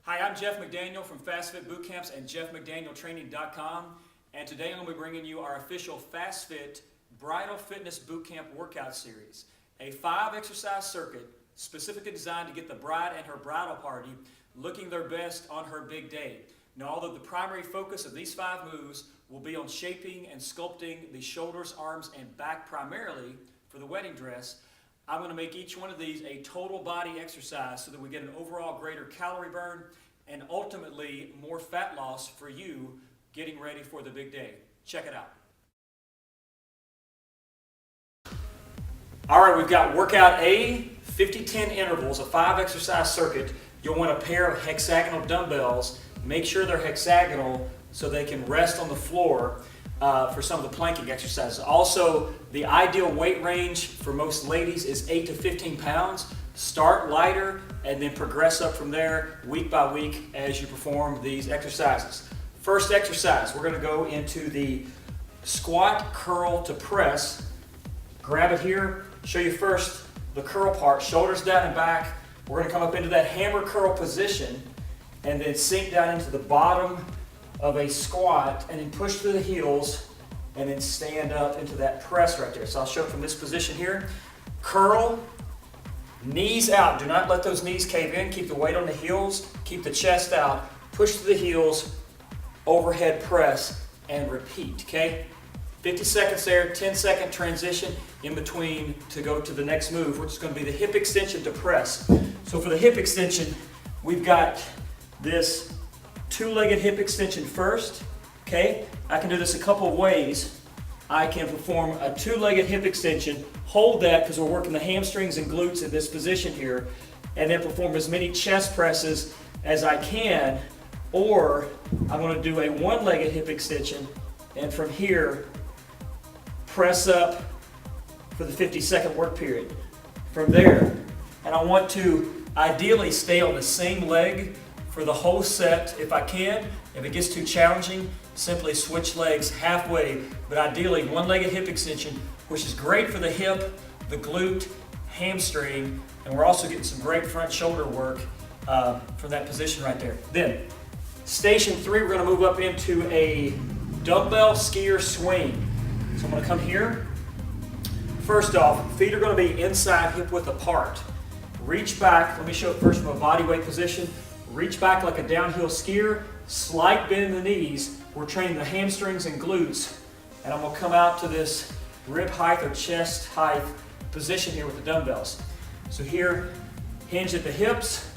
Hi, I'm Jeff McDaniel from FastFit Bootcamps and JeffMcDanielTraining.com, and today I'm going to be bringing you our official FastFit Bridal Fitness Bootcamp workout series, a 5-exercise circuit specifically designed to get the bride and her bridal party looking their best on her big day. Now, although the primary focus of these 5 moves will be on shaping and sculpting the shoulders, arms, and back primarily for the wedding dress, I'm going to make each one of these a total body exercise so that we get an overall greater calorie burn and ultimately more fat loss for you getting ready for the big day. Check it out. All right, we've got workout A, 50-10 intervals, a 5-exercise circuit. You'll want a pair of hexagonal dumbbells. Make sure they're hexagonal so they can rest on the floor for some of the planking exercises. Also, the ideal weight range for most ladies is 8 to 15 pounds. Start lighter and then progress up from there week by week as you perform these exercises. First exercise, we're going to go into the squat, curl to press. Grab it here. Show you first the curl part, shoulders down and back. We're going to come up into that hammer curl position and then sink down into the bottom of a squat and then push through the heels and then stand up into that press right there. So I'll show it from this position here. Curl, knees out. Do not let those knees cave in. Keep the weight on the heels. Keep the chest out. Push through the heels, overhead press, and repeat, okay? 50 seconds there, 10-second transition in between to go to the next move, which is going to be the hip extension to press. So for the hip extension, we've got this 2-legged hip extension first, okay? I can do this a couple of ways. I can perform a 2-legged hip extension, hold that because we're working the hamstrings and glutes in this position here, and then perform as many chest presses as I can, or I'm going to do a 1-legged hip extension, and from here, press up for the 50-second work period. From there, and I want to ideally stay on the same leg for the whole set if I can. If it gets too challenging, simply switch legs halfway, but ideally 1-legged hip extension, which is great for the hip, the glute, hamstring, and we're also getting some great front shoulder work from that position right there. Then, station 3, we're going to move up into a dumbbell skier swing. So I'm going to come here. First off, feet are going to be inside hip width apart. Reach back. Let me show it first from a body weight position. Reach back like a downhill skier, slight bend in the knees. We're training the hamstrings and glutes. And I'm going to come out to this rib height or chest height position here with the dumbbells. So here, hinge at the hips,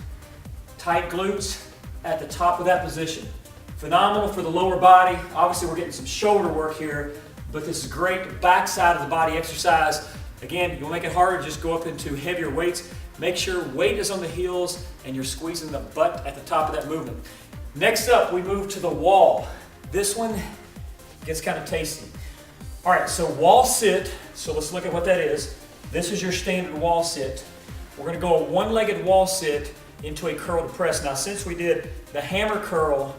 tight glutes at the top of that position. Phenomenal for the lower body. Obviously we're getting some shoulder work here, but this is great backside of the body exercise. Again, you'll make it harder, just go up into heavier weights. Make sure weight is on the heels and you're squeezing the butt at the top of that movement. Next up, we move to the wall. This one gets kind of tasty. All right, so wall sit. So let's look at what that is. This is your standard wall sit. We're going to go a 1-legged wall sit into a curl to press. Now, since we did the hammer curl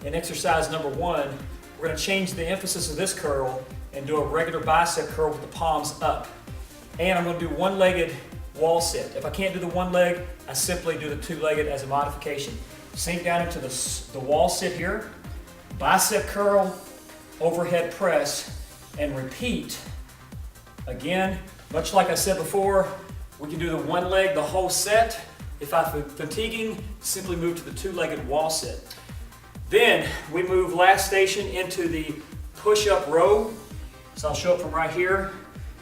in exercise number 1, we're going to change the emphasis of this curl and do a regular bicep curl with the palms up. And I'm going to do 1-legged wall sit. If I can't do the 1 leg, I simply do the 2-legged as a modification. Sink down into the wall sit here, bicep curl, overhead press, and repeat. Again, much like I said before, we can do the 1 leg the whole set. If I'm fatiguing, simply move to the 2-legged wall sit. Then we move last station into the push-up row. So I'll show it from right here.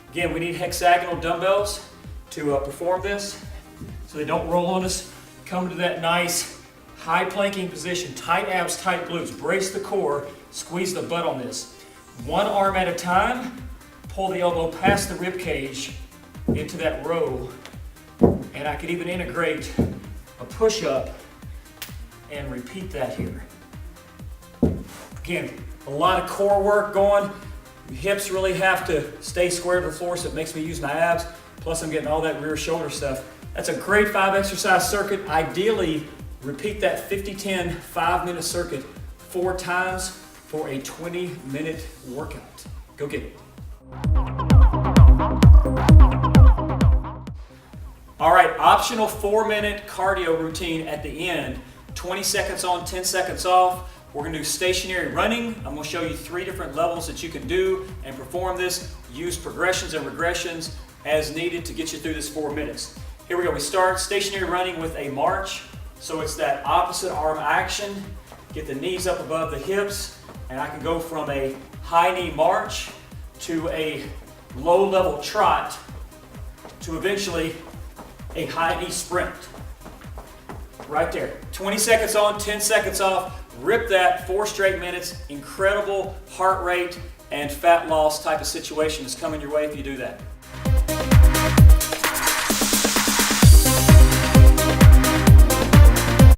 Again, we need hexagonal dumbbells to perform this so they don't roll on us. Come to that nice high planking position, tight abs, tight glutes, brace the core, squeeze the butt on this. 1 arm at a time, pull the elbow past the rib cage into that row, and I could even integrate a push-up and repeat that here. Again, a lot of core work going. The hips really have to stay square to the floor, so it makes me use my abs. Plus I'm getting all that rear shoulder stuff. That's a great 5-exercise circuit. Ideally, repeat that 50-10 5-minute circuit 4 times for a 20-minute workout. Go get it. All right, optional 4-minute cardio routine at the end. 20 seconds on, 10 seconds off. We're gonna do stationary running. I'm gonna show you 3 different levels that you can do and perform this. Use progressions and regressions as needed to get you through this 4 minutes. Here we go, we start stationary running with a march. So it's that opposite arm action. Get the knees up above the hips, and I can go from a high knee march to a low level trot to eventually a high knee sprint. Right there. 20 seconds on, 10 seconds off. Rip that 4 straight minutes. Incredible heart rate and fat loss type of situation is coming your way if you do that.